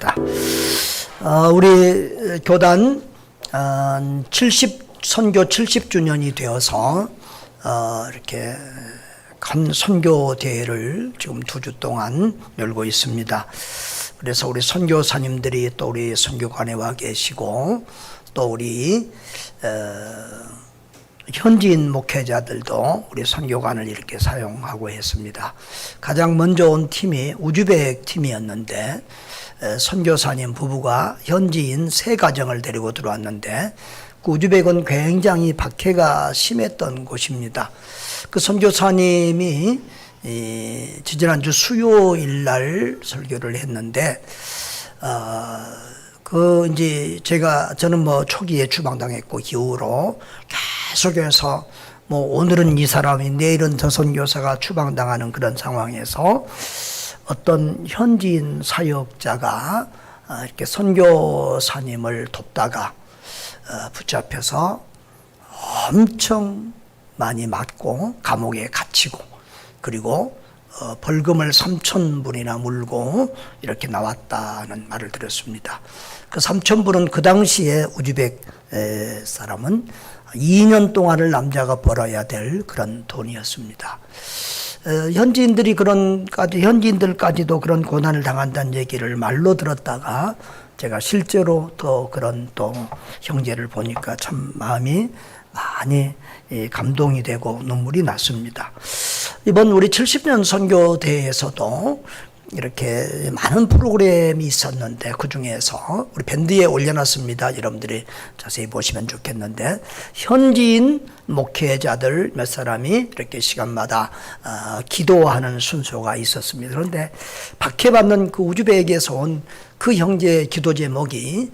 하겠습니다. 우리 교단 선교 70주년이 되어서 이렇게 간 선교 대회를 지금 2주 동안 열고 있습니다. 그래서 우리 선교사님들이 또 우리 선교관에 와 계시고 또 우리 현지인 목회자들도 우리 선교관을 이렇게 사용하고 했습니다. 가장 먼저 온 팀이 우즈벡 팀이었는데 선교사님 부부가 현지인 3가정을 데리고 들어왔는데 그 우즈벡은 굉장히 박해가 심했던 곳입니다. 그 선교사님이 지지난주 수요일 날 설교를 했는데 이제 저는 초기에 추방당했고 이후로 계속해서 오늘은 이 사람이 내일은 저 선교사가 추방당하는 그런 상황에서 어떤 현지인 사역자가 이렇게 선교사님을 돕다가 붙잡혀서 엄청 많이 맞고 감옥에 갇히고 그리고 벌금을 3,000불이나 물고 이렇게 나왔다는 말을 들었습니다. 그 3,000불은 그 당시에 우즈벡 사람은 2년 동안을 남자가 벌어야 될 그런 돈이었습니다. 현지인들까지도 그런 고난을 당한다는 얘기를 말로 들었다가 제가 실제로 또 그런 또 형제를 보니까 참 마음이 많이 감동이 되고 눈물이 났습니다. 이번 우리 70년 선교대회에서도 이렇게 많은 프로그램이 있었는데 그 중에서 우리 밴드에 올려놨습니다. 여러분들이 자세히 보시면 좋겠는데 현지인 목회자들 몇 사람이 이렇게 시간마다 기도하는 순서가 있었습니다. 그런데 박해받는 그 우즈벡에서 온 그 형제의 기도 제목이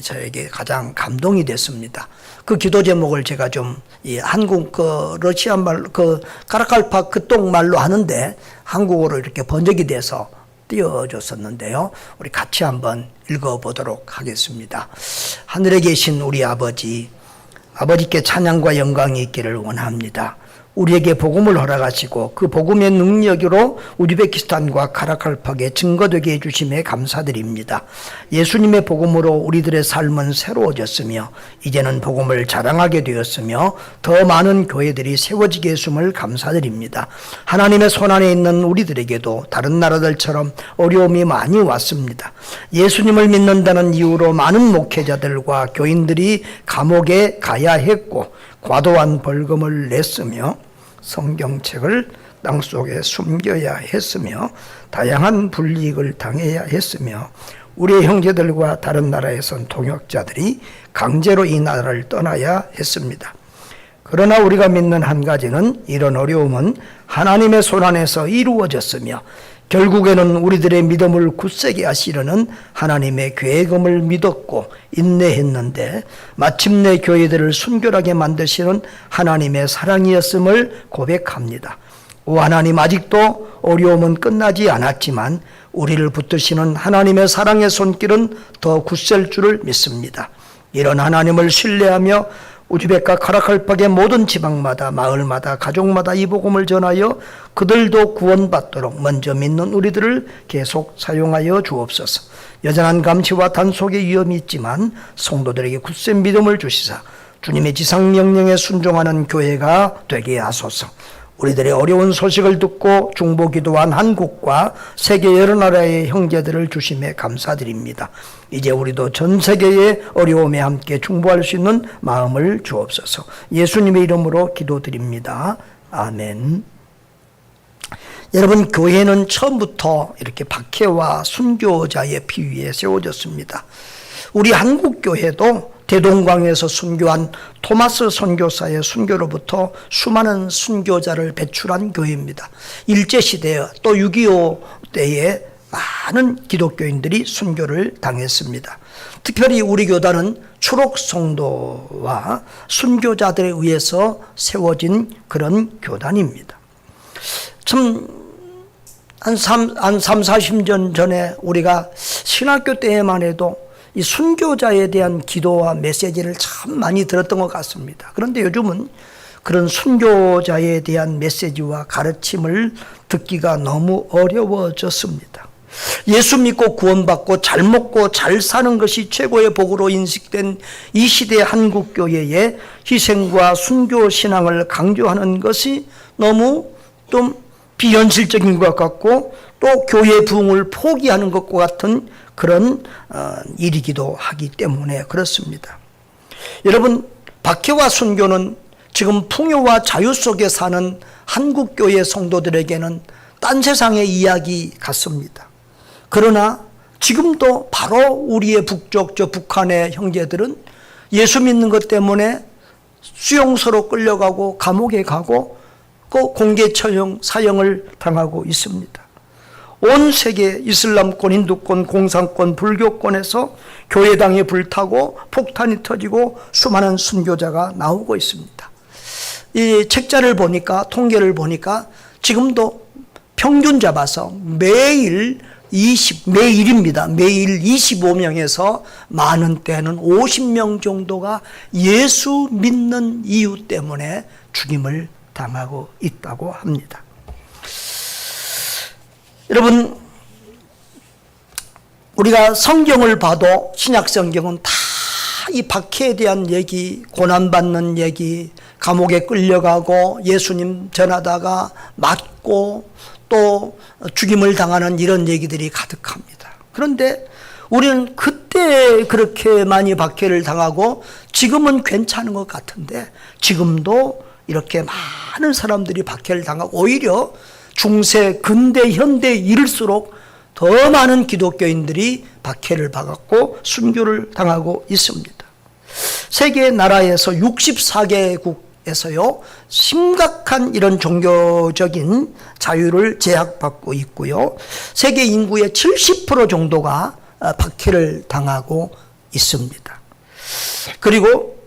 저에게 가장 감동이 됐습니다. 그 기도 제목을 제가 좀 한국 러시아 말 카라칼팍 그쪽 말로 하는데 한국어로 이렇게 번역이 돼서 띄워줬었는데요. 우리 같이 한번 읽어보도록 하겠습니다. 하늘에 계신 우리 아버지께 찬양과 영광이 있기를 원합니다. 우리에게 복음을 허락하시고 그 복음의 능력으로 우즈베키스탄과 카라칼팍에 증거되게 해주심에 감사드립니다. 예수님의 복음으로 우리들의 삶은 새로워졌으며 이제는 복음을 자랑하게 되었으며 더 많은 교회들이 세워지게 했음을 감사드립니다. 하나님의 손안에 있는 우리들에게도 다른 나라들처럼 어려움이 많이 왔습니다. 예수님을 믿는다는 이유로 많은 목회자들과 교인들이 감옥에 가야 했고 과도한 벌금을 냈으며 성경책을 땅속에 숨겨야 했으며 다양한 불이익을 당해야 했으며 우리의 형제들과 다른 나라에서 온 통역자들이 강제로 이 나라를 떠나야 했습니다. 그러나 우리가 믿는 한 가지는 이런 어려움은 하나님의 손안에서 이루어졌으며 결국에는 우리들의 믿음을 굳세게 하시려는 하나님의 계획을 믿었고 인내했는데 마침내 교회들을 순결하게 만드시는 하나님의 사랑이었음을 고백합니다. 오 하나님, 아직도 어려움은 끝나지 않았지만 우리를 붙드시는 하나님의 사랑의 손길은 더 굳셀 줄을 믿습니다. 이런 하나님을 신뢰하며 우즈벡과 카라칼팍의 모든 지방마다 마을마다 가족마다 이 복음을 전하여 그들도 구원받도록 먼저 믿는 우리들을 계속 사용하여 주옵소서. 여전한 감시와 단속의 위험이 있지만 성도들에게 굳센 믿음을 주시사 주님의 지상명령에 순종하는 교회가 되게 하소서. 우리들의 어려운 소식을 듣고 중보기도한 한국과 세계 여러 나라의 형제들을 주심에 감사드립니다. 이제 우리도 전 세계의 어려움에 함께 중보할 수 있는 마음을 주옵소서. 예수님의 이름으로 기도드립니다. 아멘. 여러분, 교회는 처음부터 이렇게 박해와 순교자의 비위에 세워졌습니다. 우리 한국교회도 대동강에서 순교한 토마스 선교사의 순교로부터 수많은 순교자를 배출한 교회입니다. 일제시대 또 6.25 때에 많은 기독교인들이 순교를 당했습니다. 특별히 우리 교단은 초록 성도와 순교자들에 의해서 세워진 그런 교단입니다. 한 40년 전에 우리가 신학교 때에만 해도 이 순교자에 대한 기도와 메시지를 참 많이 들었던 것 같습니다. 그런데 요즘은 그런 순교자에 대한 메시지와 가르침을 듣기가 너무 어려워졌습니다. 예수 믿고 구원받고 잘 먹고 잘 사는 것이 최고의 복으로 인식된 이 시대 한국교회의 희생과 순교 신앙을 강조하는 것이 너무 좀 비현실적인 것 같고 또 교회 부흥을 포기하는 것과 같은 그런 일이기도 하기 때문에 그렇습니다. 여러분, 박해와 순교는 지금 풍요와 자유 속에 사는 한국교회 성도들에게는 딴 세상의 이야기 같습니다. 그러나 지금도 바로 우리의 북쪽 저 북한의 형제들은 예수 믿는 것 때문에 수용소로 끌려가고 감옥에 가고 그 공개 처형 사형을 당하고 있습니다. 온 세계 이슬람권, 힌두권, 공산권, 불교권에서 교회당이 불타고 폭탄이 터지고 수많은 순교자가 나오고 있습니다. 이 책자를 보니까 통계를 보니까 지금도 평균 잡아서 매일입니다. 매일 25명에서 많은 때는 50명 정도가 예수 믿는 이유 때문에 죽임을 당하고 있다고 합니다. 여러분, 우리가 성경을 봐도 신약 성경은 다 이 박해에 대한 얘기, 고난받는 얘기, 감옥에 끌려가고 예수님 전하다가 맞고 또 죽임을 당하는 이런 얘기들이 가득합니다. 그런데 우리는 그때 그렇게 많이 박해를 당하고 지금은 괜찮은 것 같은데 지금도 이렇게 많은 사람들이 박해를 당하고 오히려 중세, 근대, 현대에 이를수록 더 많은 기독교인들이 박해를 받았고 순교를 당하고 있습니다. 세계 나라에서 64개국에서요 심각한 이런 종교적인 자유를 제약받고 있고요. 세계 인구의 70% 정도가 박해를 당하고 있습니다. 그리고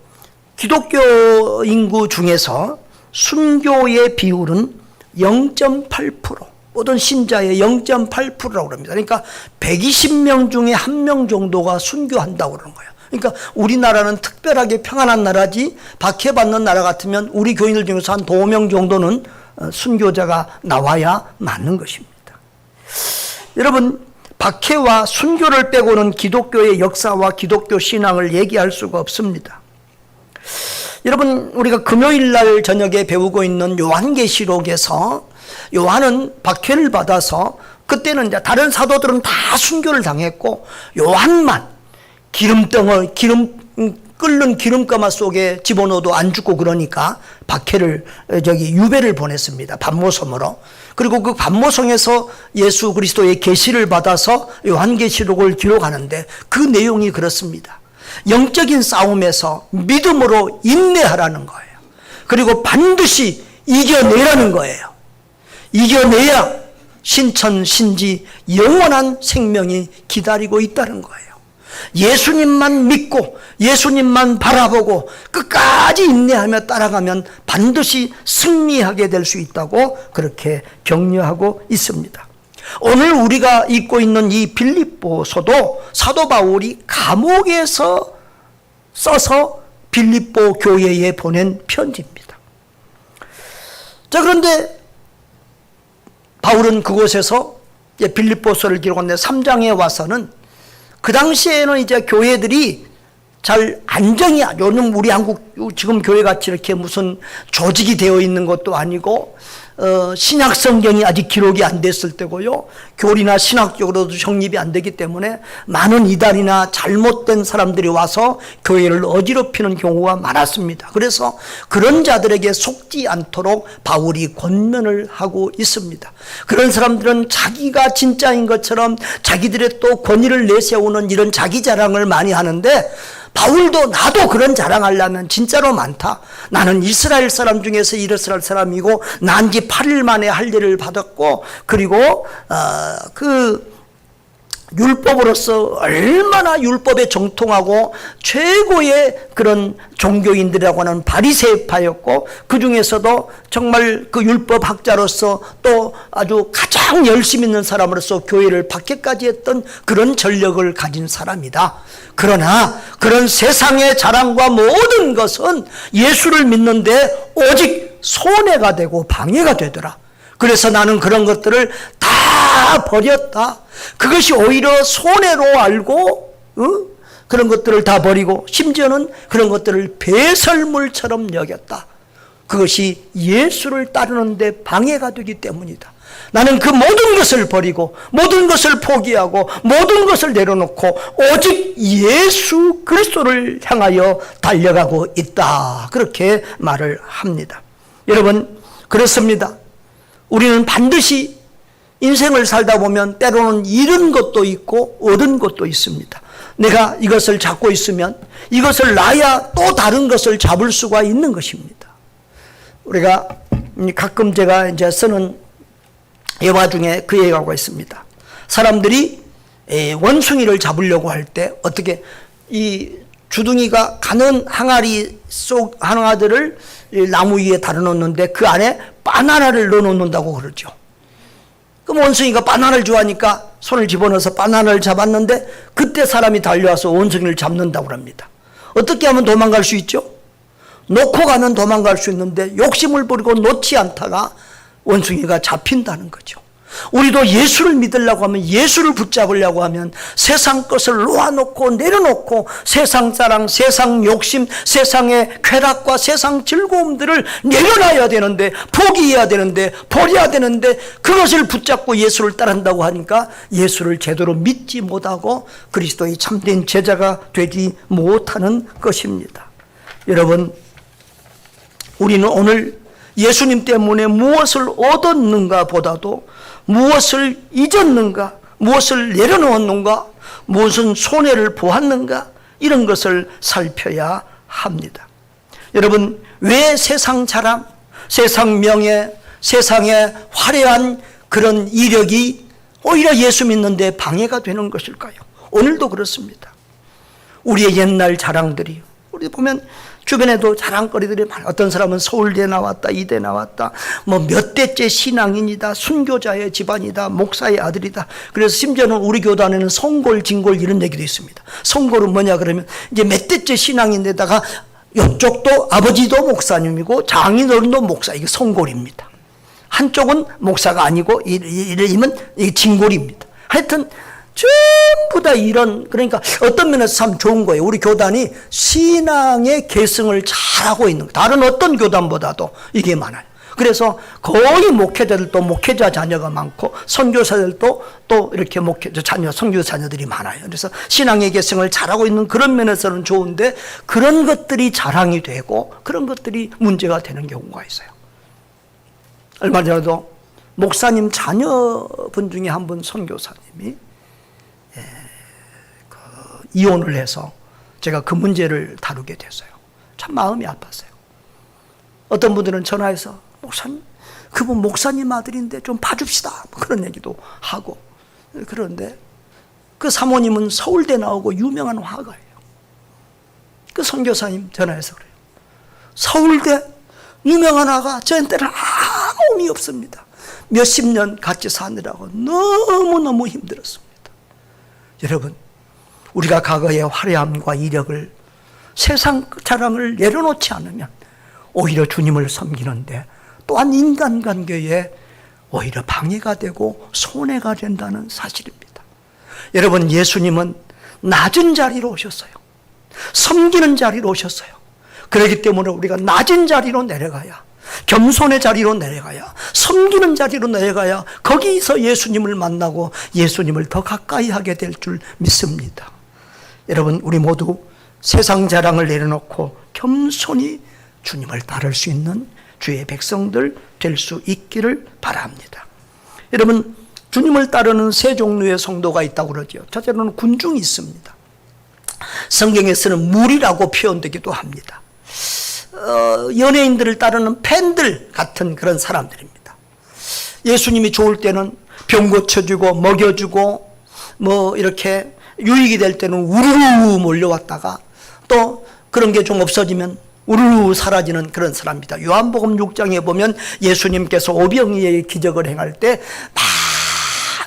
기독교 인구 중에서 순교의 비율은 0.8%, 모든 신자의 0.8%라고 합니다. 그러니까 120명 중에 1명 정도가 순교한다고 그러는 거예요. 그러니까 우리나라는 특별하게 평안한 나라지 박해받는 나라 같으면 우리 교인들 중에서 한 5명 정도는 순교자가 나와야 맞는 것입니다. 여러분, 박해와 순교를 빼고는 기독교의 역사와 기독교 신앙을 얘기할 수가 없습니다. 여러분, 우리가 금요일 날 저녁에 배우고 있는 요한계시록에서 요한은 박해를 받아서 그때는 이제 다른 사도들은 다 순교를 당했고 요한만 기름덩어리, 끓는 기름가마 속에 집어넣어도 안 죽고 그러니까 박해를 유배를 보냈습니다. 반모섬으로. 그리고 그 반모성에서 예수 그리스도의 계시를 받아서 요한계시록을 기록하는데 그 내용이 그렇습니다. 영적인 싸움에서 믿음으로 인내하라는 거예요. 그리고 반드시 이겨내라는 거예요. 이겨내야 신천신지 영원한 생명이 기다리고 있다는 거예요. 예수님만 믿고 예수님만 바라보고 끝까지 인내하며 따라가면 반드시 승리하게 될 수 있다고 그렇게 격려하고 있습니다. 오늘 우리가 읽고 있는 이 빌립보서도 사도 바울이 감옥에서 써서 빌립보 교회에 보낸 편지입니다. 자, 그런데 바울은 그곳에서 빌립보서를 기록한 3장에 와서는 그 당시에는 이제 교회들이 잘 안정이, 요즘 우리 한국 지금 교회같이 이렇게 무슨 조직이 되어 있는 것도 아니고 신약 성경이 아직 기록이 안 됐을 때고요. 교리나 신학적으로도 정립이 안 되기 때문에 많은 이단이나 잘못된 사람들이 와서 교회를 어지럽히는 경우가 많았습니다. 그래서 그런 자들에게 속지 않도록 바울이 권면을 하고 있습니다. 그런 사람들은 자기가 진짜인 것처럼 자기들의 또 권위를 내세우는 이런 자기 자랑을 많이 하는데 바울도 나도 그런 자랑하려면 진짜로 많다. 나는 이스라엘 사람 중에서 이스라엘 사람이고 난지 8일 만에 할례를 받았고 그리고 그 율법으로서 얼마나 율법에 정통하고 최고의 그런 종교인들이라고 하는 바리새파였고 그 중에서도 정말 그 율법 학자로서 또 아주 가장 열심히 있는 사람으로서 교회를 박해까지 했던 그런 전력을 가진 사람이다. 그러나 그런 세상의 자랑과 모든 것은 예수를 믿는데 오직 손해가 되고 방해가 되더라. 그래서 나는 그런 것들을 다 버렸다. 그것이 오히려 손해로 알고 그런 것들을 다 버리고 심지어는 그런 것들을 배설물처럼 여겼다. 그것이 예수를 따르는 데 방해가 되기 때문이다. 나는 그 모든 것을 버리고 모든 것을 포기하고 모든 것을 내려놓고 오직 예수 그리스도를 향하여 달려가고 있다. 그렇게 말을 합니다. 여러분, 그렇습니다. 우리는 반드시 인생을 살다 보면 때로는 잃은 것도 있고 얻은 것도 있습니다. 내가 이것을 잡고 있으면 이것을 놔야 또 다른 것을 잡을 수가 있는 것입니다. 우리가 가끔 제가 이제 쓰는 예화 중에 그 얘기가 있습니다. 사람들이 원숭이를 잡으려고 할 때 어떻게 이 주둥이가 가는 항아리 속 항아들을 나무 위에 달아놓는데 그 안에 바나나를 넣어놓는다고 그러죠. 그럼 원숭이가 바나나를 좋아하니까 손을 집어넣어서 바나나를 잡았는데 그때 사람이 달려와서 원숭이를 잡는다고 합니다. 어떻게 하면 도망갈 수 있죠? 놓고 가면 도망갈 수 있는데 욕심을 부리고 놓지 않다가 원숭이가 잡힌다는 거죠. 우리도 예수를 믿으려고 하면, 예수를 붙잡으려고 하면 세상 것을 놓아놓고 내려놓고 세상 사랑, 세상 욕심, 세상의 쾌락과 세상 즐거움들을 내려놔야 되는데, 포기해야 되는데, 버려야 되는데, 그것을 붙잡고 예수를 따른다고 하니까 예수를 제대로 믿지 못하고 그리스도의 참된 제자가 되지 못하는 것입니다. 여러분, 우리는 오늘 예수님 때문에 무엇을 얻었는가 보다도 무엇을 잊었는가, 무엇을 내려놓았는가, 무슨 손해를 보았는가, 이런 것을 살펴야 합니다. 여러분, 왜 세상 자랑, 세상 명예, 세상의 화려한 그런 이력이 오히려 예수 믿는데 방해가 되는 것일까요? 오늘도 그렇습니다. 우리의 옛날 자랑들이, 우리 보면 주변에도 자랑거리들이 많아요. 어떤 사람은 서울대 나왔다, 이대 나왔다, 뭐 몇 대째 신앙인이다, 순교자의 집안이다, 목사의 아들이다. 그래서 심지어는 우리 교단에는 성골, 진골 이런 얘기도 있습니다. 성골은 뭐냐 그러면 이제 몇 대째 신앙인데다가 이쪽도 아버지도 목사님이고 장인어른도 목사, 이게 성골입니다. 한쪽은 목사가 아니고 이름은 진골입니다. 하여튼 전부 다 이런, 그러니까 어떤 면에서 참 좋은 거예요. 우리 교단이 신앙의 계승을 잘하고 있는 거예요. 다른 어떤 교단보다도 이게 많아요. 그래서 거의 목회자들도 목회자 자녀가 많고 선교사들도 또 이렇게 목회자 자녀, 선교 자녀들이 많아요. 그래서 신앙의 계승을 잘하고 있는 그런 면에서는 좋은데 그런 것들이 자랑이 되고 그런 것들이 문제가 되는 경우가 있어요. 얼마 전에도 목사님 자녀분 중에 한 분 선교사님이 이혼을 해서 제가 그 문제를 다루게 됐어요. 참 마음이 아팠어요. 어떤 분들은 전화해서 목사님, 그분 목사님 아들인데 좀 봐줍시다, 그런 얘기도 하고. 그런데 그 사모님은 서울대 나오고 유명한 화가예요. 그 선교사님 전화해서 그래요. 서울대 유명한 화가 저한테는 아무 의미 없습니다. 몇십 년 같이 사느라고 너무너무 힘들었습니다. 여러분, 우리가 과거의 화려함과 이력을, 세상 자랑을 내려놓지 않으면 오히려 주님을 섬기는데 또한 인간관계에 오히려 방해가 되고 손해가 된다는 사실입니다. 여러분, 예수님은 낮은 자리로 오셨어요. 섬기는 자리로 오셨어요. 그렇기 때문에 우리가 낮은 자리로 내려가야, 겸손의 자리로 내려가야, 섬기는 자리로 내려가야 거기서 예수님을 만나고 예수님을 더 가까이 하게 될 줄 믿습니다. 여러분, 우리 모두 세상 자랑을 내려놓고 겸손히 주님을 따를 수 있는 주의 백성들 될 수 있기를 바랍니다. 여러분, 주님을 따르는 세 종류의 성도가 있다고 그러죠. 첫째로는 군중이 있습니다. 성경에서는 물이라고 표현되기도 합니다. 연예인들을 따르는 팬들 같은 그런 사람들입니다. 예수님이 좋을 때는 병 고쳐주고 먹여주고 뭐 이렇게 유익이 될 때는 우르르 몰려왔다가 또 그런 게 좀 없어지면 우르르 사라지는 그런 사람입니다. 요한복음 6장에 보면 예수님께서 오병이의 기적을 행할 때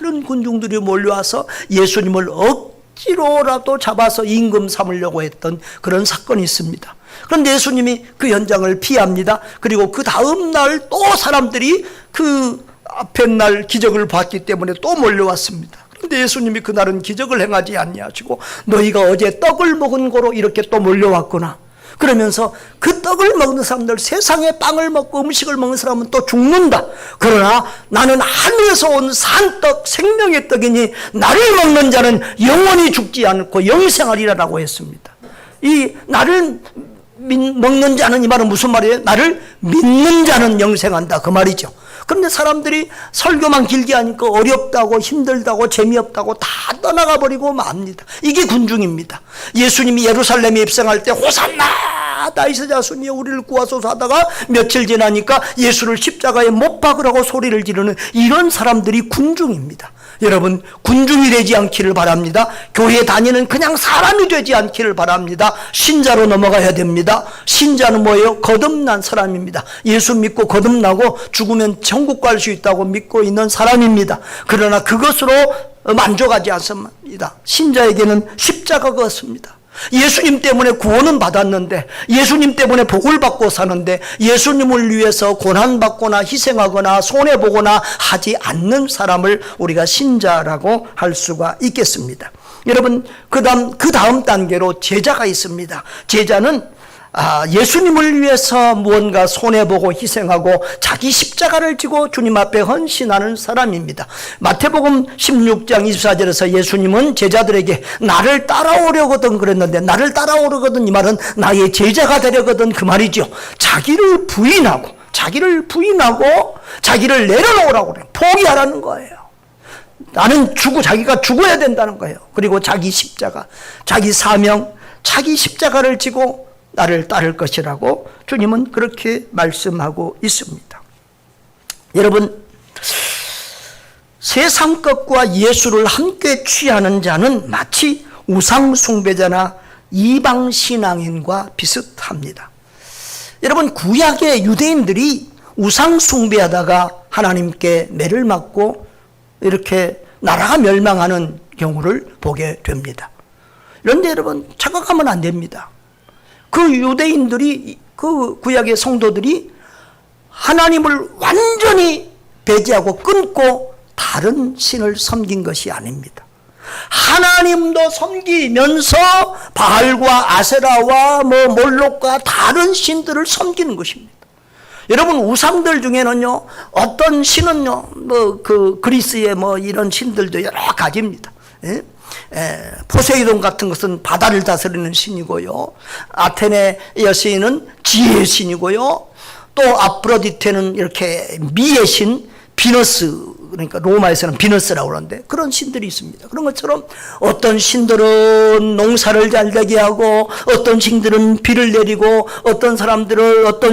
많은 군중들이 몰려와서 예수님을 억지로라도 잡아서 임금 삼으려고 했던 그런 사건이 있습니다. 그런데 예수님이 그 현장을 피합니다. 그리고 그 다음 날 또 사람들이 그 앞에 날 기적을 봤기 때문에 또 몰려왔습니다. 그런데 예수님이 그날은 기적을 행하지 아니하시고 너희가 어제 떡을 먹은 거로 이렇게 또 몰려왔구나. 그러면서 그 떡을 먹는 사람들, 세상에 빵을 먹고 음식을 먹는 사람은 또 죽는다. 그러나 나는 하늘에서 온 산떡, 생명의 떡이니 나를 먹는 자는 영원히 죽지 않고 영생하리라라고 했습니다. 이 나를 먹는 자는, 이 말은 무슨 말이에요? 나를 믿는 자는 영생한다, 그 말이죠. 그런데 사람들이 설교만 길게 하니까 어렵다고 힘들다고 재미없다고 다 떠나가 버리고 맙니다. 이게 군중입니다. 예수님이 예루살렘에 입성할 때 호산나 다윗의 자손이여 우리를 구하소서 하다가 며칠 지나니까 예수를 십자가에 못 박으라고 소리를 지르는 이런 사람들이 군중입니다. 여러분, 군중이 되지 않기를 바랍니다. 교회 다니는 그냥 사람이 되지 않기를 바랍니다. 신자로 넘어가야 됩니다. 신자는 뭐예요? 거듭난 사람입니다. 예수 믿고 거듭나고 죽으면 천국 갈 수 있다고 믿고 있는 사람입니다. 그러나 그것으로 만족하지 않습니다. 신자에게는 십자가가 없습니다. 예수님 때문에 구원은 받았는데, 예수님 때문에 복을 받고 사는데, 예수님을 위해서 고난받거나 희생하거나 손해보거나 하지 않는 사람을 우리가 신자라고 할 수가 있겠습니다. 여러분, 그 다음 단계로 제자가 있습니다. 제자는 예수님을 위해서 무언가 손해보고 희생하고 자기 십자가를 지고 주님 앞에 헌신하는 사람입니다. 마태복음 16장 24절에서 예수님은 제자들에게 나를 따라오려거든 그랬는데, 나를 따라오려거든 이 말은 나의 제자가 되려거든 그 말이죠. 자기를 부인하고 자기를 내려놓으라고 그래요. 포기하라는 거예요. 나는 자기가 죽어야 된다는 거예요. 그리고 자기 십자가, 자기 사명, 자기 십자가를 지고 나를 따를 것이라고 주님은 그렇게 말씀하고 있습니다. 여러분, 세상 것과 예수를 함께 취하는 자는 마치 우상 숭배자나 이방 신앙인과 비슷합니다. 여러분, 구약의 유대인들이 우상 숭배하다가 하나님께 매를 맞고 이렇게 나라가 멸망하는 경우를 보게 됩니다. 그런데 여러분, 착각하면 안 됩니다. 그 유대인들이, 그 구약의 성도들이 하나님을 완전히 배제하고 끊고 다른 신을 섬긴 것이 아닙니다. 하나님도 섬기면서 바알과 아세라와 몰록과 다른 신들을 섬기는 것입니다. 여러분, 우상들 중에는요, 어떤 신은요, 그리스의 이런 신들도 여러 가지입니다. 예? 포세이돈 같은 것은 바다를 다스리는 신이고요, 아테네 여신은 지혜의 신이고요, 또 아프로디테는 이렇게 미의 신 비너스, 그러니까 로마에서는 비너스라고 그러는데 그런 신들이 있습니다. 그런 것처럼 어떤 신들은 농사를 잘 되게 하고, 어떤 신들은 비를 내리고, 어떤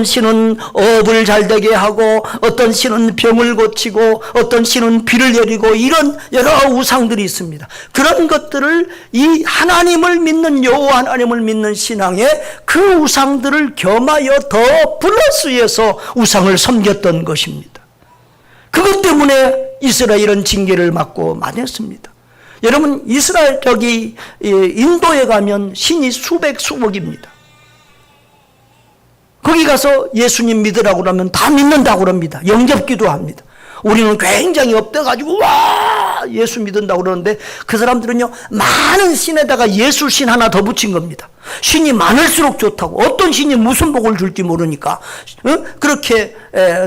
신은 업을 잘 되게 하고, 어떤 신은 병을 고치고, 어떤 신은 비를 내리고, 이런 여러 우상들이 있습니다. 그런 것들을 이 하나님을 믿는 여호와 하나님을 믿는 신앙에 그 우상들을 겸하여 더 플러스해서 우상을 섬겼던 것입니다. 그것 때문에 이스라엘은 징계를 받고 많았습니다. 여러분, 이스라엘 인도에 가면 신이 수백 수억입니다. 거기 가서 예수님 믿으라고 그러면 다 믿는다고 그럽니다. 영접기도 합니다. 우리는 굉장히 업돼가지고 와 예수 믿는다고 그러는데, 그 사람들은요, 많은 신에다가 예수 신 하나 더 붙인 겁니다. 신이 많을수록 좋다고. 어떤 신이 무슨 복을 줄지 모르니까 그렇게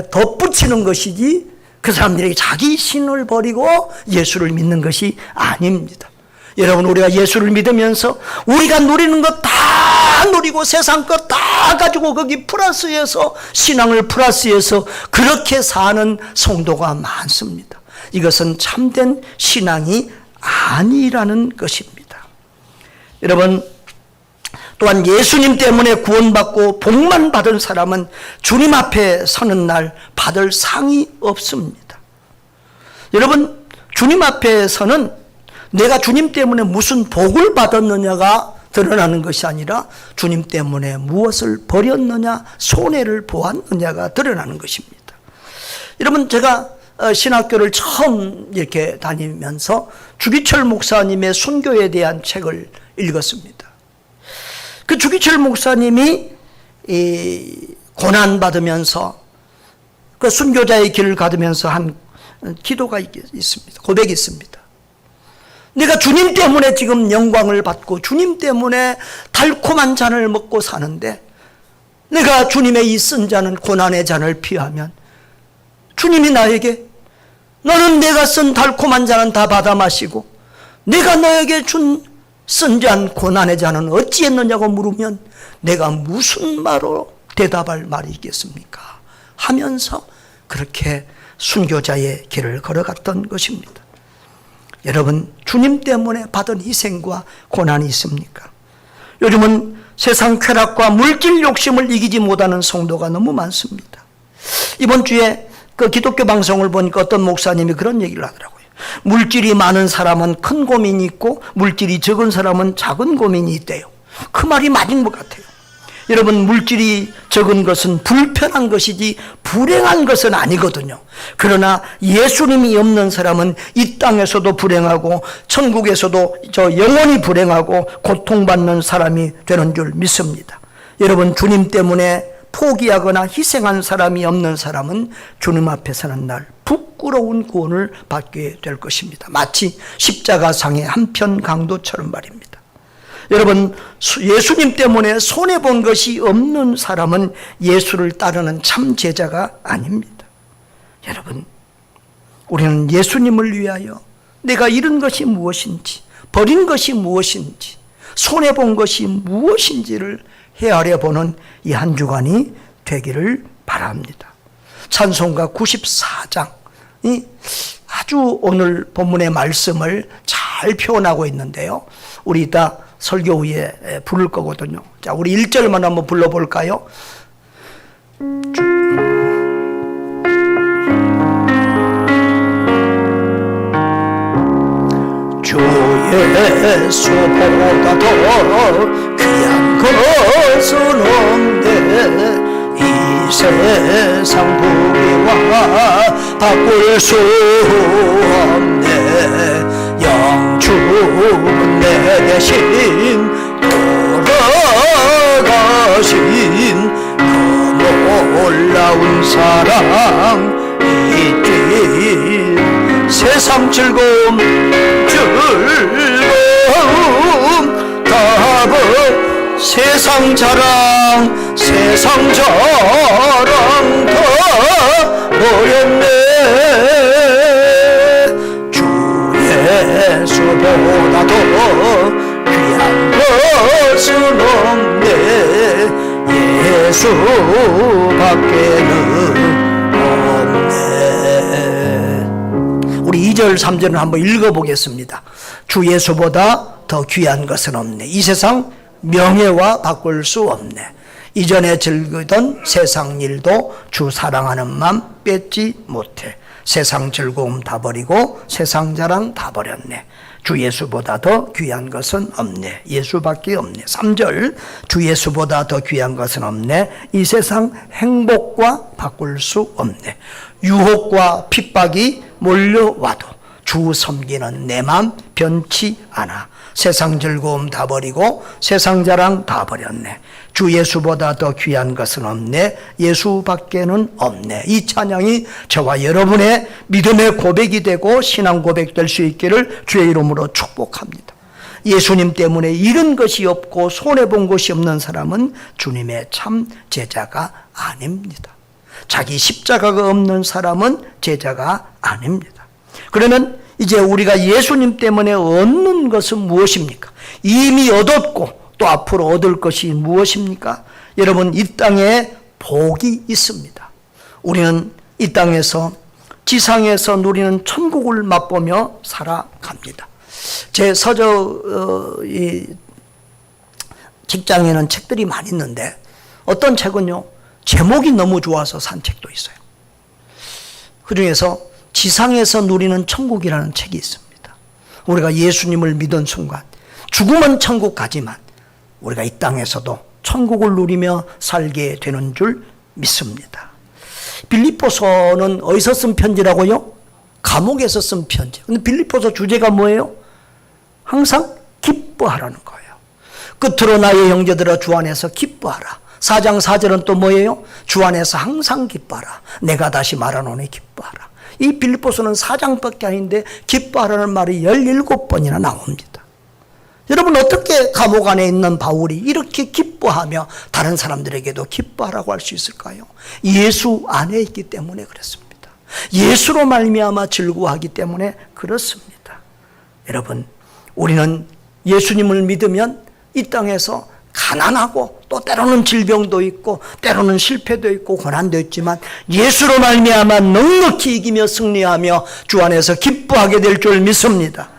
덧붙이는 것이지, 그 사람들에게 자기 신을 버리고 예수를 믿는 것이 아닙니다. 여러분, 우리가 예수를 믿으면서 우리가 누리는 것 다 누리고 세상 것 다 가지고 거기 플러스해서, 신앙을 플러스해서 그렇게 사는 성도가 많습니다. 이것은 참된 신앙이 아니라는 것입니다. 여러분, 또한 예수님 때문에 구원받고 복만 받은 사람은 주님 앞에 서는 날 받을 상이 없습니다. 여러분, 주님 앞에서는 내가 주님 때문에 무슨 복을 받았느냐가 드러나는 것이 아니라 주님 때문에 무엇을 버렸느냐, 손해를 보았느냐가 드러나는 것입니다. 여러분, 제가 신학교를 처음 이렇게 다니면서 주기철 목사님의 순교에 대한 책을 읽었습니다. 그 주기철 목사님이 고난받으면서 그 순교자의 길을 가두면서 한 기도가 있습니다. 고백이 있습니다. 내가 주님 때문에 지금 영광을 받고 주님 때문에 달콤한 잔을 먹고 사는데 내가 주님의 이 쓴 잔은 고난의 잔을 피하면 주님이 나에게 너는 내가 쓴 달콤한 잔은 다 받아 마시고 내가 너에게 준 쓴 잔 고난의 잔은 어찌했느냐고 물으면 내가 무슨 말로 대답할 말이 있겠습니까? 하면서 그렇게 순교자의 길을 걸어갔던 것입니다. 여러분, 주님 때문에 받은 희생과 고난이 있습니까? 요즘은 세상 쾌락과 물질 욕심을 이기지 못하는 성도가 너무 많습니다. 이번 주에 그 기독교 방송을 보니까 어떤 목사님이 그런 얘기를 하더라고요. 물질이 많은 사람은 큰 고민이 있고 물질이 적은 사람은 작은 고민이 있대요. 그 말이 맞은 것 같아요. 여러분, 물질이 적은 것은 불편한 것이지 불행한 것은 아니거든요. 그러나 예수님이 없는 사람은 이 땅에서도 불행하고 천국에서도 영원히 불행하고 고통받는 사람이 되는 줄 믿습니다. 여러분, 주님 때문에 포기하거나 희생한 사람이 없는 사람은 주님 앞에 서는 날 부끄러운 구원을 받게 될 것입니다. 마치 십자가상의 한편 강도처럼 말입니다. 여러분, 예수님 때문에 손해본 것이 없는 사람은 예수를 따르는 참 제자가 아닙니다. 여러분, 우리는 예수님을 위하여 내가 잃은 것이 무엇인지, 버린 것이 무엇인지, 손해본 것이 무엇인지를 헤아려 보는 이 한 주간이 되기를 바랍니다. 찬송가 94장이 아주 오늘 본문의 말씀을 잘 표현하고 있는데요. 우리 이따 설교 후에 부를 거거든요. 자, 우리 1절만 한번 불러볼까요? 주 예수보다 더 귀한 것은 없네. 이 세상 부귀와 바꿀 수 없네. 영주는 내 대신 돌아가신 그 놀라운 사랑 있지. 세상 즐거움 답은 세상 자랑 세상 자랑 다 버렸네. 주 예수보다 더 귀한 것은 없네. 예수밖에는 없네. 우리 2절 3절을 한번 읽어보겠습니다. 주 예수보다 더 귀한 것은 없네. 이 세상 명예와 바꿀 수 없네. 이전에 즐기던 세상 일도 주 사랑하는 마음 뺏지 못해. 세상 즐거움 다 버리고 세상 자랑 다 버렸네. 주 예수보다 더 귀한 것은 없네. 예수밖에 없네. 3절 주 예수보다 더 귀한 것은 없네. 이 세상 행복과 바꿀 수 없네. 유혹과 핍박이 몰려와도 주 섬기는 내 맘 변치 않아. 세상 즐거움 다 버리고 세상 자랑 다 버렸네. 주 예수보다 더 귀한 것은 없네. 예수밖에는 없네. 이 찬양이 저와 여러분의 믿음의 고백이 되고 신앙 고백 될 수 있기를 주의 이름으로 축복합니다. 예수님 때문에 잃은 것이 없고 손해본 것이 없는 사람은 주님의 참 제자가 아닙니다. 자기 십자가가 없는 사람은 제자가 아닙니다. 그러면 이제 우리가 예수님 때문에 얻는 것은 무엇입니까? 이미 얻었고 또 앞으로 얻을 것이 무엇입니까? 여러분, 이 땅에 복이 있습니다. 우리는 이 땅에서 지상에서 누리는 천국을 맛보며 살아갑니다. 제 직장에는 책들이 많이 있는데 어떤 책은요, 제목이 너무 좋아서 산 책도 있어요. 그중에서 지상에서 누리는 천국이라는 책이 있습니다. 우리가 예수님을 믿은 순간 죽으면 천국 가지만 우리가 이 땅에서도 천국을 누리며 살게 되는 줄 믿습니다. 빌립보서는 어디서 쓴 편지라고요? 감옥에서 쓴 편지. 근데 빌립보서 주제가 뭐예요? 항상 기뻐하라는 거예요. 끝으로 나의 형제들아 주 안에서 기뻐하라. 4장 4절은 또 뭐예요? 주 안에서 항상 기뻐하라. 내가 다시 말하노니 기뻐하라. 이 빌립보서는 4장밖에 아닌데 기뻐하라는 말이 17번이나 나옵니다. 여러분, 어떻게 감옥 안에 있는 바울이 이렇게 기뻐하며 다른 사람들에게도 기뻐하라고 할 수 있을까요? 예수 안에 있기 때문에 그렇습니다. 예수로 말미암아 즐거워하기 때문에 그렇습니다. 여러분, 우리는 예수님을 믿으면 이 땅에서 가난하고 또 때로는 질병도 있고 때로는 실패도 있고 고난도 있지만 예수로 말미암아 넉넉히 이기며 승리하며 주 안에서 기뻐하게 될 줄 믿습니다.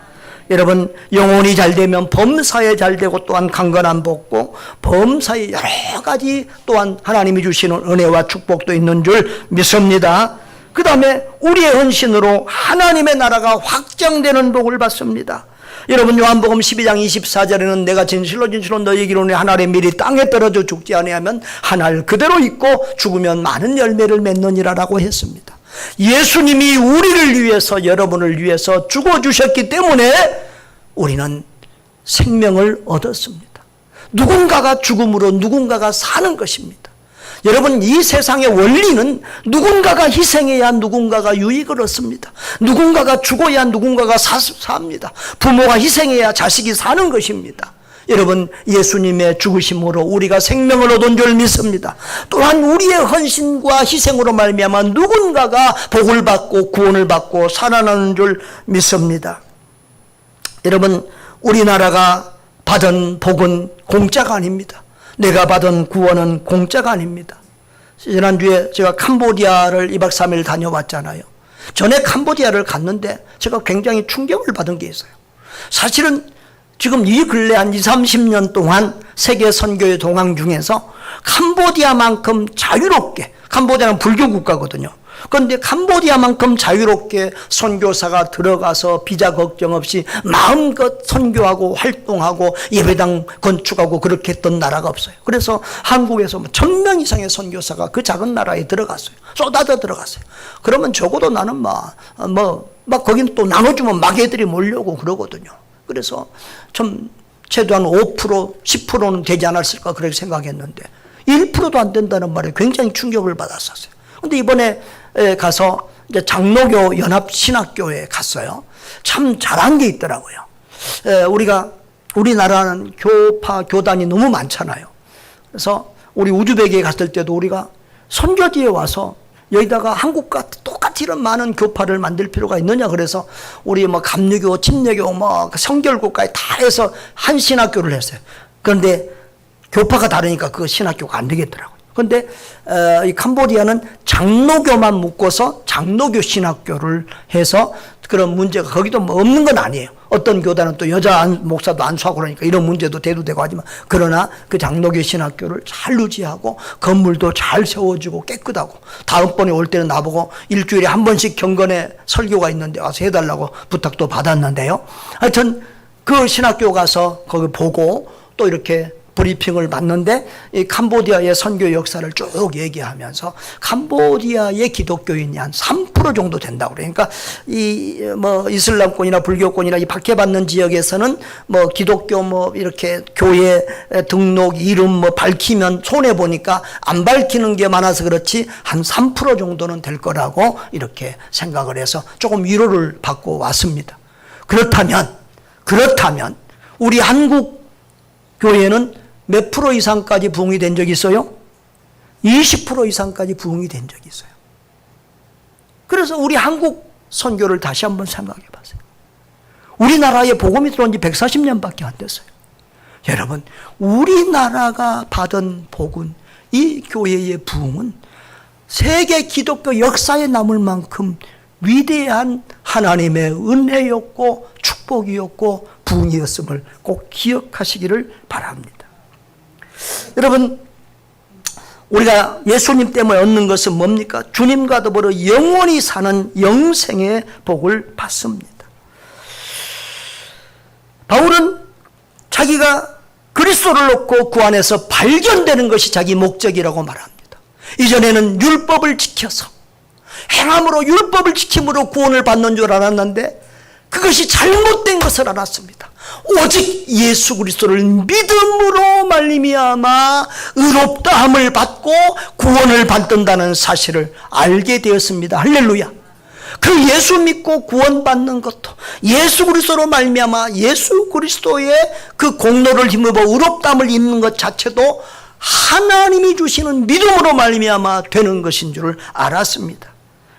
여러분, 영혼이 잘 되면 범사에 잘 되고 또한 강건한 복고 범사에 여러 가지 또한 하나님이 주시는 은혜와 축복도 있는 줄 믿습니다. 그 다음에 우리의 헌신으로 하나님의 나라가 확장되는 복을 받습니다. 여러분, 요한복음 12장 24절에는 내가 진실로 너희에게 이르노니 한 알의 밀이 땅에 떨어져 죽지 아니하면 한 알 그대로 있고 죽으면 많은 열매를 맺느니라라고 했습니다. 예수님이 우리를 위해서, 여러분을 위해서 죽어주셨기 때문에 우리는 생명을 얻었습니다. 누군가가 죽음으로 누군가가 사는 것입니다. 여러분, 이 세상의 원리는 누군가가 희생해야 누군가가 유익을 얻습니다. 누군가가 죽어야 누군가가 삽니다. 부모가 희생해야 자식이 사는 것입니다. 여러분, 예수님의 죽으심으로 우리가 생명을 얻은 줄 믿습니다. 또한 우리의 헌신과 희생으로 말미암아 누군가가 복을 받고 구원을 받고 살아나는 줄 믿습니다. 여러분, 우리나라가 받은 복은 공짜가 아닙니다. 내가 받은 구원은 공짜가 아닙니다. 지난주에 제가 캄보디아를 2박 3일 다녀왔잖아요. 전에 캄보디아를 갔는데 제가 굉장히 충격을 받은 게 있어요. 사실은 지금 이 근래 한 20, 30년 동안 세계 선교의 동행 중에서 캄보디아만큼 자유롭게, 캄보디아는 불교 국가거든요. 그런데 캄보디아만큼 자유롭게 선교사가 들어가서 비자 걱정 없이 마음껏 선교하고 활동하고 예배당 건축하고 그렇게 했던 나라가 없어요. 그래서 한국에서 1000명 이상의 선교사가 그 작은 나라에 들어갔어요. 쏟아져 들어갔어요. 그러면 적어도 나는 막 거기는 또 나눠주면 막 애들이 몰려오고 그러거든요. 그래서 좀 최소한 5%, 10%는 되지 않았을까 그렇게 생각했는데 1%도 안 된다는 말에 굉장히 충격을 받았었어요. 근데 이번에 가서 이제 장로교 연합신학교에 갔어요. 참 잘한 게 있더라고요. 우리나라는 교파, 교단이 너무 많잖아요. 그래서 우리 우즈베키에 갔을 때도 우리가 선교지에 와서 여기다가 한국과 똑같이 이런 많은 교파를 만들 필요가 있느냐. 그래서 우리 감리교, 침례교, 성결교까지 다 해서 한 신학교를 했어요. 그런데 교파가 다르니까 그 신학교가 안 되겠더라고요. 그런데 이 캄보디아는 장로교만 묶어서 장로교 신학교를 해서 그런 문제가 거기도 없는 건 아니에요. 어떤 교단은 또 여자 목사도 안수하고 그러니까 이런 문제도 대두되고 하지만 그러나 그 장로교 신학교를 잘 유지하고 건물도 잘 세워주고 깨끗하고 다음번에 올 때는 나보고 일주일에 한 번씩 경건의 설교가 있는데 와서 해달라고 부탁도 받았는데요. 하여튼 그 신학교 가서 거기 보고 또 이렇게 브리핑을 받는데 이 캄보디아의 선교 역사를 쭉 얘기하면서 캄보디아의 기독교인이 한 3% 정도 된다고 그러니까 이 이슬람권이나 불교권이나 이 박해받는 지역에서는 기독교 이렇게 교회 등록 이름 밝히면 손해 보니까 안 밝히는 게 많아서 그렇지 한 3% 정도는 될 거라고 이렇게 생각을 해서 조금 위로를 받고 왔습니다. 그렇다면 우리 한국 교회는 몇 프로 이상까지 부흥이 된 적이 있어요? 20% 이상까지 부흥이 된 적이 있어요. 그래서 우리 한국 선교를 다시 한번 생각해 보세요. 우리나라에 복음이 들어온 지 140년밖에 안 됐어요. 여러분, 우리나라가 받은 복은, 이 교회의 부흥은 세계 기독교 역사에 남을 만큼 위대한 하나님의 은혜였고 축복이었고 부흥이었음을 꼭 기억하시기를 바랍니다. 여러분, 우리가 예수님 때문에 얻는 것은 뭡니까? 주님과 더불어 영원히 사는 영생의 복을 받습니다. 바울은 자기가 그리스도를 놓고 그 안에서 발견되는 것이 자기 목적이라고 말합니다. 이전에는 율법을 지켜서 행함으로 율법을 지킴으로 구원을 받는 줄 알았는데 그것이 잘못된 것을 알았습니다. 오직 예수 그리스도를 믿음으로 말미암아 의롭다함을 받고 구원을 받는다는 사실을 알게 되었습니다. 할렐루야. 그 예수 믿고 구원받는 것도 예수 그리스도로 말미암아 예수 그리스도의 그 공로를 힘입어 의롭다함을 입는 것 자체도 하나님이 주시는 믿음으로 말미암아 되는 것인 줄을 알았습니다.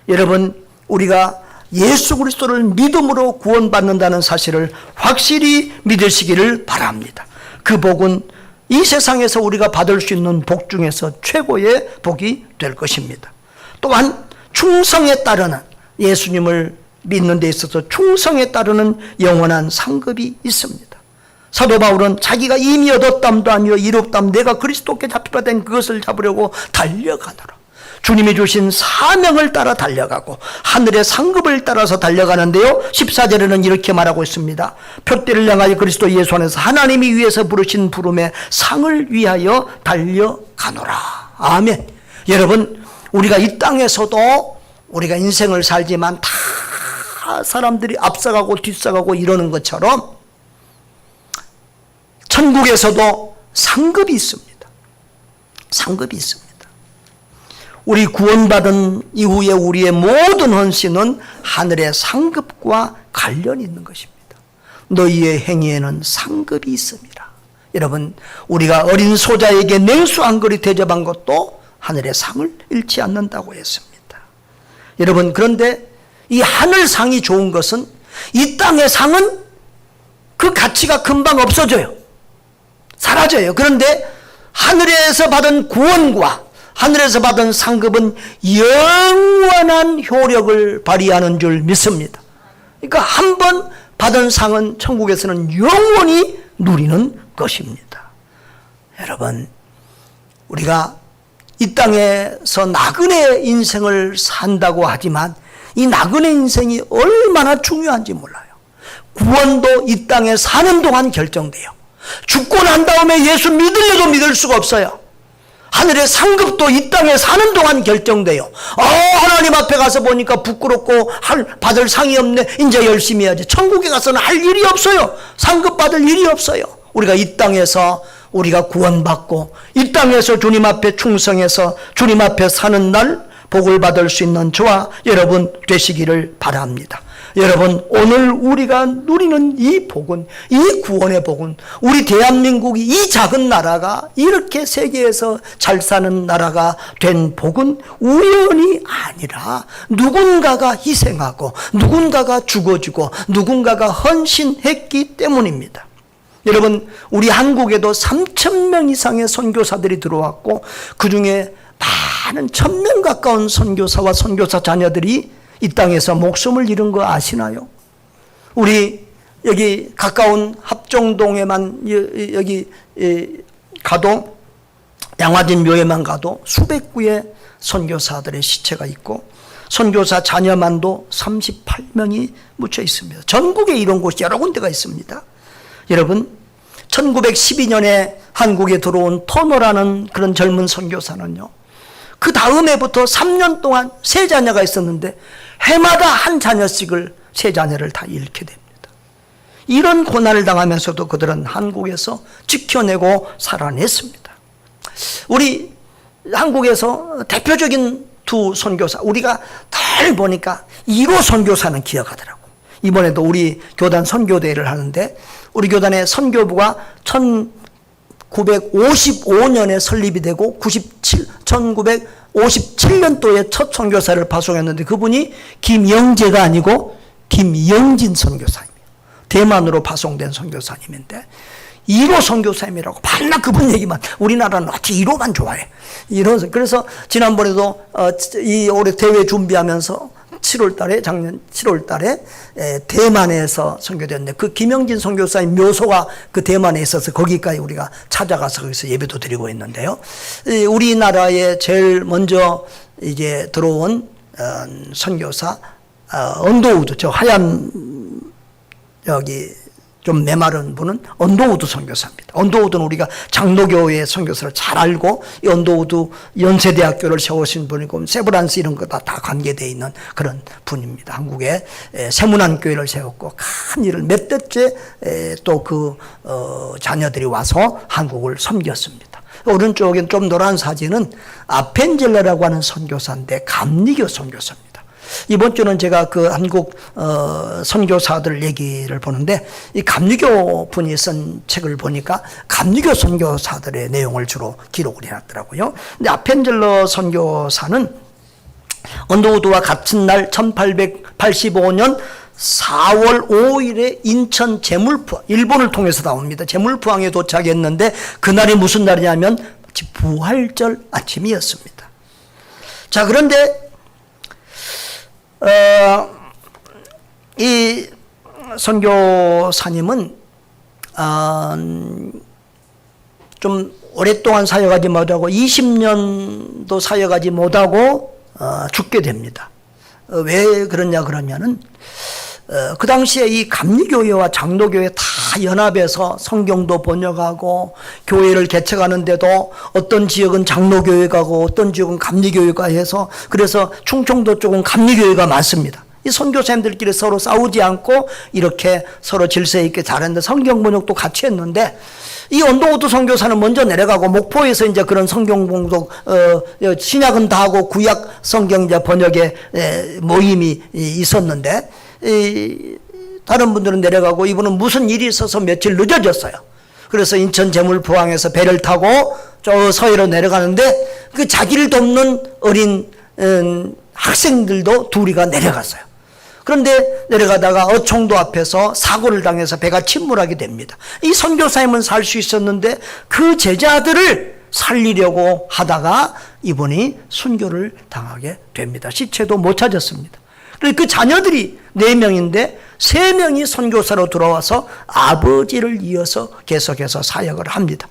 여러분, 우리가 예수 그리스도를 믿음으로 구원받는다는 사실을 확실히 믿으시기를 바랍니다. 그 복은 이 세상에서 우리가 받을 수 있는 복 중에서 최고의 복이 될 것입니다. 또한 충성에 따르는, 예수님을 믿는 데 있어서 충성에 따르는 영원한 상급이 있습니다. 사도 바울은 자기가 이미 얻었담도 아니요 이롭담 내가 그리스도께 잡히려 된 그것을 잡으려고 달려가더라. 주님이 주신 사명을 따라 달려가고 하늘의 상급을 따라서 달려가는데요, 14절에는 이렇게 말하고 있습니다. 표대를 향하여 그리스도 예수 안에서 하나님이 위에서 부르신 부름의 상을 위하여 달려가노라. 아멘. 여러분, 우리가 이 땅에서도 우리가 인생을 살지만 다 사람들이 앞서가고 뒤서가고 이러는 것처럼 천국에서도 상급이 있습니다. 상급이 있습니다. 우리 구원받은 이후에 우리의 모든 헌신은 하늘의 상급과 관련이 있는 것입니다. 너희의 행위에는 상급이 있습니다. 여러분, 우리가 어린 소자에게 냉수 한 그릇 대접한 것도 하늘의 상을 잃지 않는다고 했습니다. 여러분, 그런데 이 하늘상이 좋은 것은 이 땅의 상은 그 가치가 금방 없어져요. 사라져요. 그런데 하늘에서 받은 구원과 하늘에서 받은 상급은 영원한 효력을 발휘하는 줄 믿습니다. 그러니까 한 번 받은 상은 천국에서는 영원히 누리는 것입니다. 여러분, 우리가 이 땅에서 나그네 인생을 산다고 하지만 이 나그네 인생이 얼마나 중요한지 몰라요. 구원도 이 땅에 사는 동안 결정돼요. 죽고 난 다음에 예수 믿으려도 믿을 수가 없어요. 하늘의 상급도 이 땅에 사는 동안 결정돼요. 하나님 앞에 가서 보니까 부끄럽고 받을 상이 없네. 이제 열심히 해야지. 천국에 가서는 할 일이 없어요. 상급 받을 일이 없어요. 우리가 이 땅에서 우리가 구원받고 이 땅에서 주님 앞에 충성해서 주님 앞에 사는 날 복을 받을 수 있는 저와 여러분 되시기를 바랍니다. 여러분, 오늘 우리가 누리는 이 복은, 이 구원의 복은, 우리 대한민국이 이 작은 나라가 이렇게 세계에서 잘 사는 나라가 된 복은 우연이 아니라 누군가가 희생하고 누군가가 죽어주고 누군가가 헌신했기 때문입니다. 여러분, 우리 한국에도 3,000명 이상의 선교사들이 들어왔고 그 중에 많은 1,000명 가까운 선교사와 선교사 자녀들이 이 땅에서 목숨을 잃은 거 아시나요? 우리 여기 가까운 합정동에만 여기 가도 양화진 묘에만 가도 수백 구의 선교사들의 시체가 있고 선교사 자녀만도 38명이 묻혀 있습니다. 전국에 이런 곳이 여러 군데가 있습니다. 여러분, 1912년에 한국에 들어온 터너라는 그런 젊은 선교사는요, 그 다음 해부터 3년 동안 세 자녀가 있었는데 해마다 한 자녀씩을, 세 자녀를 다 잃게 됩니다. 이런 고난을 당하면서도 그들은 한국에서 지켜내고 살아냈습니다. 우리 한국에서 대표적인 두 선교사, 우리가 늘 보니까 1호 선교사는 기억하더라고. 이번에도 우리 교단 선교대회를 하는데 우리 교단의 선교부가 1955년에 설립이 되고 1957년도에 첫 선교사를 파송했는데 그분이 김영재가 아니고 김영진 선교사님이에요. 대만으로 파송된 선교사님인데 1호 선교사님이라고 맨날 그분 얘기만, 우리나라는 어찌 1호만 좋아해. 그래서 지난번에도 이 올해 대회 준비하면서 7월 달에, 작년 7월 달에 대만에서 선교됐는데 그 김영진 선교사의 묘소가 그 대만에 있어서 거기까지 우리가 찾아가서 거기서 예배도 드리고 있는데요. 우리나라에 제일 먼저 이제 들어온 선교사 언더우드, 저 하얀 여기 좀 메마른 분은 언더우드 선교사입니다. 언더우드는 우리가 장로교회 선교사를 잘 알고 이 언더우드 연세대학교를 세우신 분이고 세브란스 이런 거 다 관계되어 있는 그런 분입니다. 한국에 세문안교회를 세웠고 큰 일을 몇 대째 또 그 자녀들이 와서 한국을 섬겼습니다. 오른쪽엔 좀 노란 사진은 아펜젤러라고 하는 선교사인데 감리교 선교사입니다. 이번 주는 제가 그 한국 선교사들 얘기를 보는데 이 감리교 분이 쓴 책을 보니까 감리교 선교사들의 내용을 주로 기록을 해놨더라고요. 근데 아펜젤러 선교사는 언더우드와 같은 날 1885년 4월 5일에 인천 제물포항, 일본을 통해서 나옵니다. 제물포항에 도착했는데 그날이 무슨 날이냐면 부활절 아침이었습니다. 자, 그런데 이 선교사님은 좀 오랫동안 사역하지 못하고 20년도 사역하지 못하고 죽게 됩니다. 왜 그러냐 그러면은 그 당시에 이 감리교회와 장로교회 다 연합해서 성경도 번역하고 교회를 개척하는데도 어떤 지역은 장로교회가 고 어떤 지역은 감리교회가 해서 그래서 충청도 쪽은 감리교회가 많습니다. 이 선교사님들끼리 서로 싸우지 않고 이렇게 서로 질서 있게 잘했는데 성경 번역도 같이 했는데 이 언더우드 선교사는 먼저 내려가고 목포에서 이제 그런 성경 봉독 신약은 다 하고 구약 성경 이제 번역의 모임이 있었는데 다른 분들은 내려가고 이분은 무슨 일이 있어서 며칠 늦어졌어요. 그래서 인천 제물포항에서 배를 타고 저 서해로 내려가는데 그 자기를 돕는 어린 학생들도 둘이가 내려갔어요. 그런데 내려가다가 어청도 앞에서 사고를 당해서 배가 침몰하게 됩니다. 이 선교사님은 살 수 있었는데 그 제자들을 살리려고 하다가 이분이 순교를 당하게 됩니다. 시체도 못 찾았습니다. 그 자녀들이 4명인데 3명이 선교사로 들어와서 아버지를 이어서 계속해서 사역을 합니다.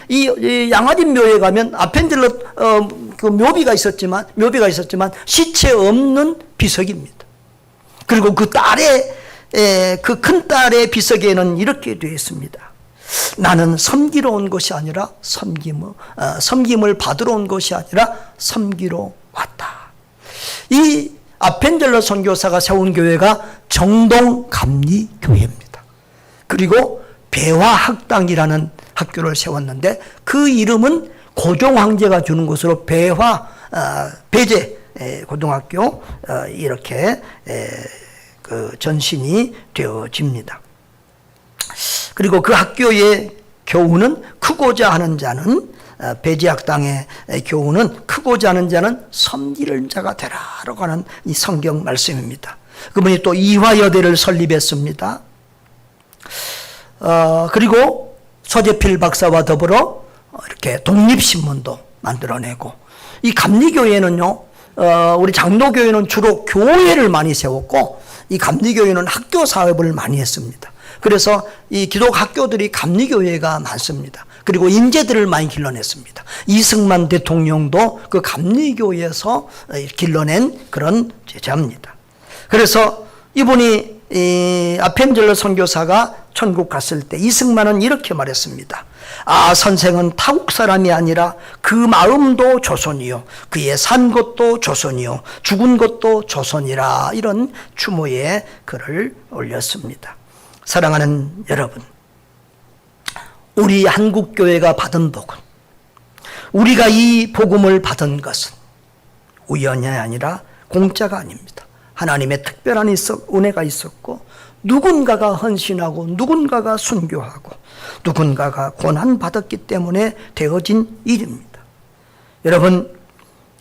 이 양화진 묘에 가면 아펜젤러 그 묘비가 있었지만 시체 없는 비석입니다. 그리고 그 딸의 그 큰 딸의 비석에는 이렇게 되어 있습니다. 나는 섬기러 온 것이 아니라 섬김을 받으러 온 것이 아니라 섬기러 왔다. 이 아펜젤러 선교사가 세운 교회가 정동감리교회입니다. 그리고 배화학당이라는 학교를 세웠는데 그 이름은 고종 황제가 주는 것으로 배제 고등학교 이렇게 그 전신이 되어집니다. 그리고 그 학교의 교훈은 크고자 하는 자는 배제학당의 교훈은 크고자 하는 자는 섬기는 자가 되라라고 하는 이 성경 말씀입니다. 그분이 또 이화여대를 설립했습니다. 그리고 서재필 박사와 더불어 이렇게 독립신문도 만들어내고 이 감리교회는요 우리 장로교회는 주로 교회를 많이 세웠고 이 감리교회는 학교 사업을 많이 했습니다. 그래서 이 기독 학교들이 감리교회가 많습니다. 그리고 인재들을 많이 길러냈습니다. 이승만 대통령도 그 감리교회에서 길러낸 그런 제자입니다. 그래서 이분이 아펜젤러 선교사가 천국 갔을 때 이승만은 이렇게 말했습니다. 선생은 타국 사람이 아니라 그 마음도 조선이요 그의 산 것도 조선이요 죽은 것도 조선이라 이런 추모의 글을 올렸습니다. 사랑하는 여러분, 우리 한국교회가 받은 복은, 우리가 이 복음을 받은 것은 우연이 아니라 공짜가 아닙니다. 하나님의 특별한 은혜가 있었고 누군가가 헌신하고 누군가가 순교하고 누군가가 고난받았기 때문에 되어진 일입니다. 여러분,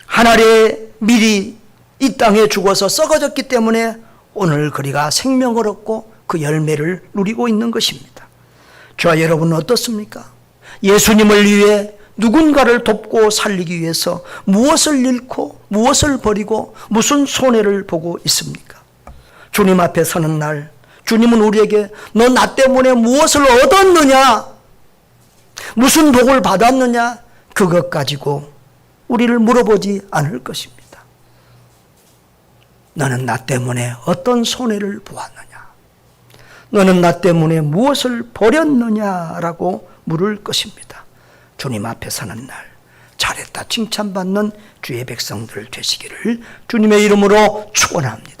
하늘에 미리 이 땅에 죽어서 썩어졌기 때문에 오늘 우리가 생명을 얻고 그 열매를 누리고 있는 것입니다. 저와 여러분은 어떻습니까? 예수님을 위해 누군가를 돕고 살리기 위해서 무엇을 잃고 무엇을 버리고 무슨 손해를 보고 있습니까? 주님 앞에 서는 날 주님은 우리에게 너 나 때문에 무엇을 얻었느냐, 무슨 복을 받았느냐, 그것 가지고 우리를 물어보지 않을 것입니다. 너는 나 때문에 어떤 손해를 보았느냐, 너는 나 때문에 무엇을 버렸느냐라고 물을 것입니다. 주님 앞에 서는 날 잘했다 칭찬받는 주의 백성들 되시기를 주님의 이름으로 축원합니다.